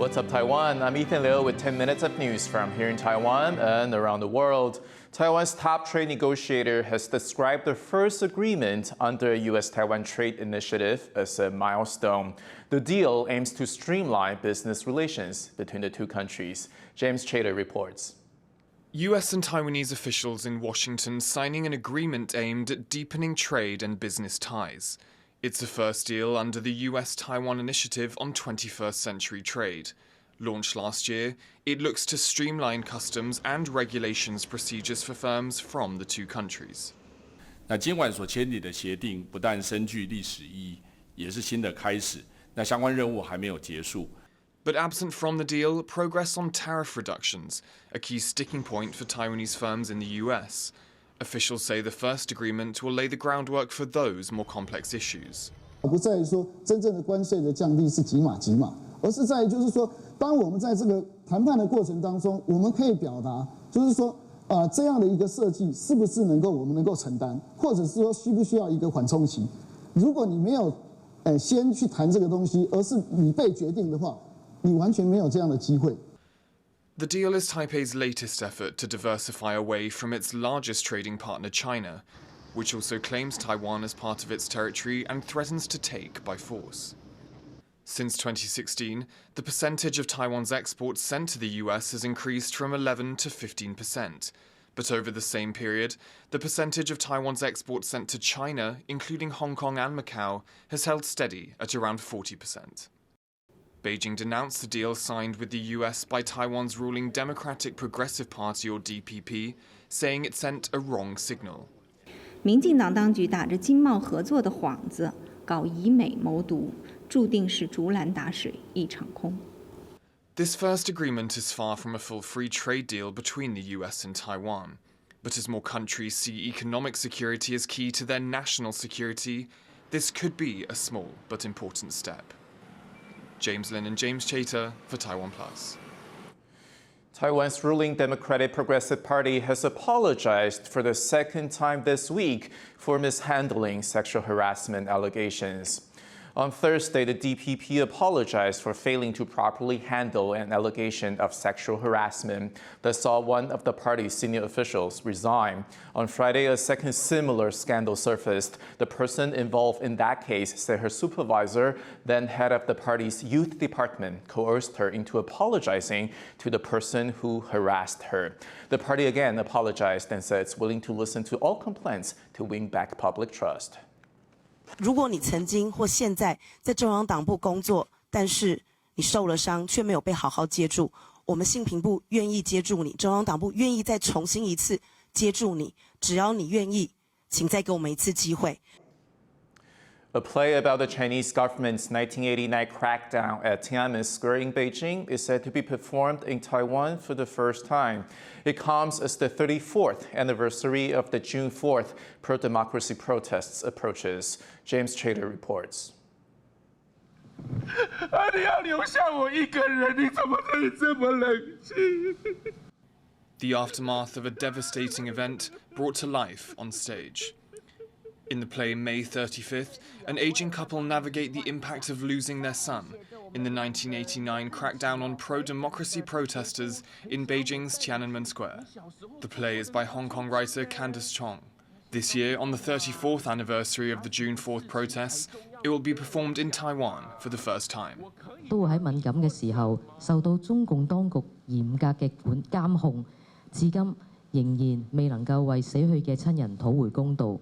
What's up, Taiwan? I'm Ethan Liu with 10 minutes of news from here in Taiwan and around the world. Taiwan's top trade negotiator has described the first agreement under a U.S.-Taiwan trade initiative as a milestone. The deal aims to streamline business relations between the two countries. James Chater reports. US and Taiwanese officials in Washington signing an agreement aimed at deepening trade and business ties. It's the first deal under the US-Taiwan Initiative on 21st Century Trade. Launched last year, it looks to streamline customs and regulations procedures for firms from the two countries. 那今晚所签订的协定不但深具历史意义，也是新的开始。那相关任务还没有结束。 But absent from the deal, progress on tariff reductions, a key sticking point for Taiwanese firms in the US. Officials say the first agreement will lay the groundwork for those more complex issues. 不在于说真正的关税的降低是几码几码，而是在于就是说，当我们在这个谈判的过程当中，我们可以表达，就是说，这样的一个设计是不是我们能够承担，或者是说需不需要一个缓冲期？如果你没有，先去谈这个东西，而是你被决定的话，你完全没有这样的机会。 The deal is Taipei's latest effort to diversify away from its largest trading partner, China, which also claims Taiwan as part of its territory and threatens to take by force. Since 2016, the percentage of Taiwan's exports sent to the US has increased from 11 to 15%. But over the same period, the percentage of Taiwan's exports sent to China, including Hong Kong and Macau, has held steady at around 40%. Beijing denounced the deal signed with the US by Taiwan's ruling Democratic Progressive Party or DPP, saying it sent a wrong signal. 民进党当局打着经贸合作的幌子，搞以美谋独，注定是竹篮打水一场空。 This first agreement is far from a full free trade deal between the US and Taiwan. But as more countries see economic security as key to their national security, this could be a small but important step. James Lin and James Chater for TaiwanPlus. Taiwan's ruling Democratic Progressive Party has apologized for the second time this week for mishandling sexual harassment allegations. On Thursday, the DPP apologized for failing to properly handle an allegation of sexual harassment that saw one of the party's senior officials resign. On Friday, a second similar scandal surfaced. The person involved in that case said her supervisor, then head of the party's youth department, coerced her into apologizing to the person who harassed her. The party again apologized and said it's willing to listen to all complaints to win back public trust. 如果你曾经或现在在中央党部工作，但是你受了伤却没有被好好接住，我们信评部愿意接住你，中央党部愿意再重新一次接住你，只要你愿意，请再给我们一次机会。 A play about the Chinese government's 1989 crackdown at Tiananmen Square in Beijing is said to be performed in Taiwan for the first time. It comes as the 34th anniversary of the June 4th pro-democracy protests approaches. James Chater reports. The aftermath of a devastating event brought to life on stage. In the play May 35th, an aging couple navigate the impact of losing their son in the 1989 crackdown on pro-democracy protesters in Beijing's Tiananmen Square. The play is by Hong Kong writer Candice Chong. This year, on the 34th anniversary of the June 4th protests, it will be performed in Taiwan for the first time. 都會喺敏感嘅時候受到中共當局嚴格嘅監控，至今仍然未能夠為死去嘅親人討回公道。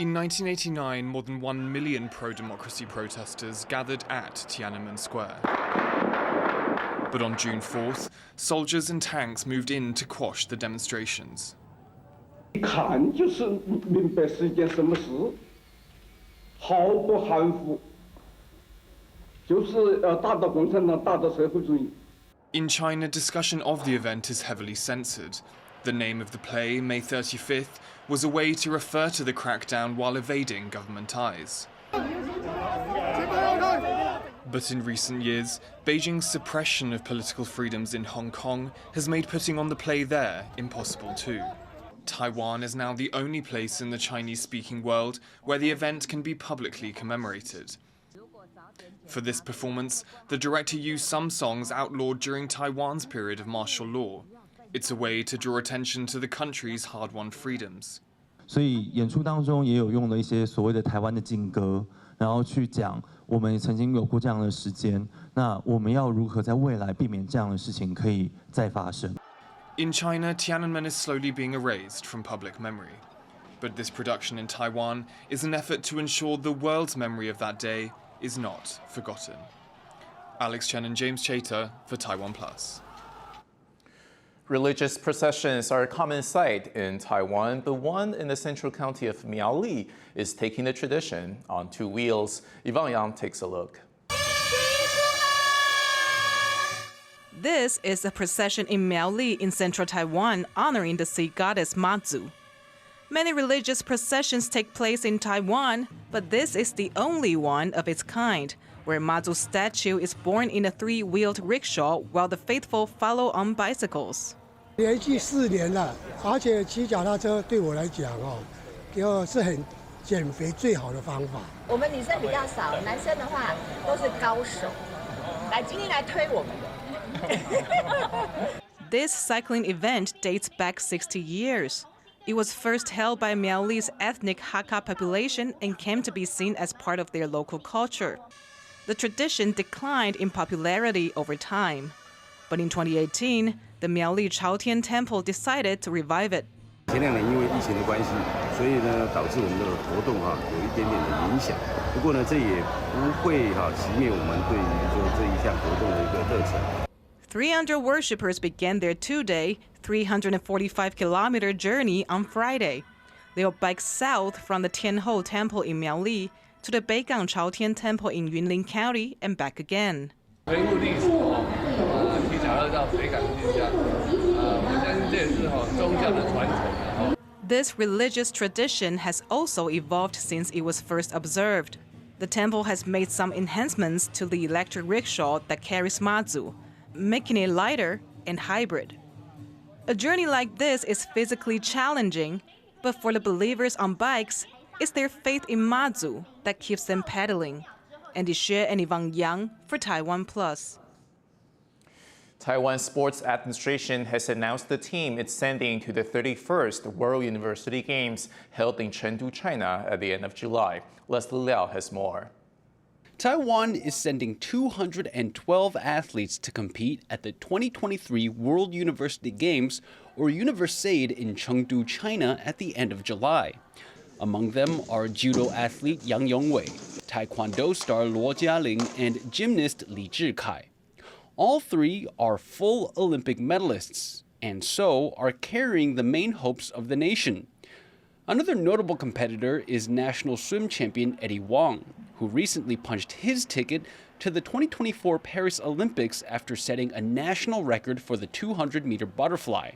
In 1989, more than 1 million pro-democracy protesters gathered at Tiananmen Square. But on June 4th, soldiers and tanks moved in to quash the demonstrations. 一看就是明白是一件什么事，毫不含糊，就是要打倒共产党，打倒社会主义。 In China, discussion of the event is heavily censored. The name of the play, May 35th, was a way to refer to the crackdown while evading government eyes. But in recent years, Beijing's suppression of political freedoms in Hong Kong has made putting on the play there impossible too. Taiwan is now the only place in the Chinese-speaking world where the event can be publicly commemorated. For this performance, the director used some songs outlawed during Taiwan's period of martial law. It's a way to draw attention to the country's hard-won freedoms. 所以演出当中也有用了一些所谓的台湾的禁歌，然后去讲我们曾经有过这样的时间，那我们要如何在未来避免这样的事情可以再发生。 In China, Tiananmen is slowly being erased from public memory. But this production in Taiwan is an effort to ensure the world's memory of that day is not forgotten. Alex Chen and James Chater for TaiwanPlus. Religious processions are a common sight in Taiwan, but one in the central county of Miaoli is taking the tradition on two wheels. Yvonne Yang takes a look. This is a procession in Miaoli in central Taiwan honoring the sea goddess Mazu. Many religious processions take place in Taiwan, but this is the only one of its kind, where Mazu's statue is borne in a three-wheeled rickshaw while the faithful follow on bicycles. 连续4年了，而且骑脚踏车对我来讲是很减肥最好的方法。我们女生比较少，男生的话都是高手。来，今天来推我们的。This cycling event dates back 60 years. It was first held by Miaoli's ethnic Hakka population and came to be seen as part of their local culture. The tradition declined in popularity over time. But in 2018, the Miaoli Chaotian Temple decided to revive it. 前2年因为疫情的关系，所以呢导致我们的活动有一点点的影响。不过呢，这也不会熄灭我们对于说这一项活动的一个热忱。 300 worshippers began their 2-day, 345-kilometer journey on Friday. They'll bike south from the Tianho Temple in Miaoli to the Beigang Chaotian Temple in Yunlin County and back again. This religious tradition has also evolved since it was first observed. The temple has made some enhancements to the electric rickshaw that carries Mazu, making it lighter and hybrid. A journey like this is physically challenging, but for the believers on bikes, it's their faith in Mazu that keeps them pedaling. Andy Xue and Yvonne Yang for TaiwanPlus. Taiwan Sports Administration has announced the team it's sending to the 31st World Universiade Games held in Chengdu, China at the end of July. Leslie Liao has more. Taiwan is sending 212 athletes to compete at the 2023 World Universiade Games, or Universiade, in Chengdu, China at the end of July. Among them are judo athlete Yang Yongwei, taekwondo star Luo Jialing, and gymnast Li Zhikai. All three are full Olympic medalists, and so are carrying the main hopes of the nation. Another notable competitor is national swim champion Eddie Wang, who recently punched his ticket to the 2024 Paris Olympics after setting a national record for the 200-meter butterfly.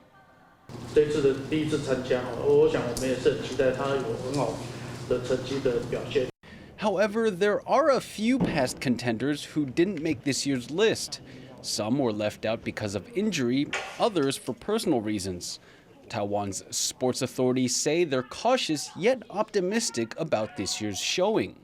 However, there are a few past contenders who didn't make this year's list. Some were left out because of injury, others for personal reasons. Taiwan's sports authorities say they're cautious yet optimistic about this year's showing.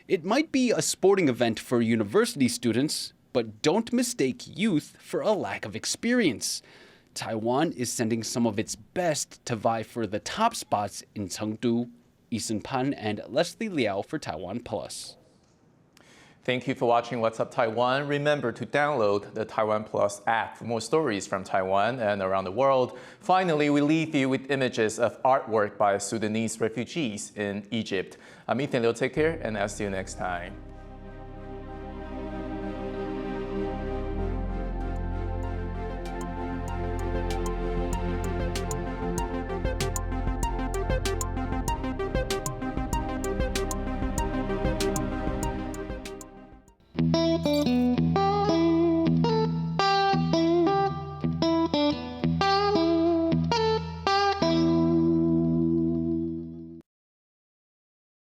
It might be a sporting event for university students, but don't mistake youth for a lack of experience. Taiwan is sending some of its best to vie for the top spots in Chengdu. Eason Pan and Leslie Liao for TaiwanPlus. Thank you for watching What's Up Taiwan. Remember to download the TaiwanPlus app for more stories from Taiwan and around the world. Finally, we leave you with images of artwork by Sudanese refugees in Egypt. I'm Ethan Liu. Take care, and I'll see you next time.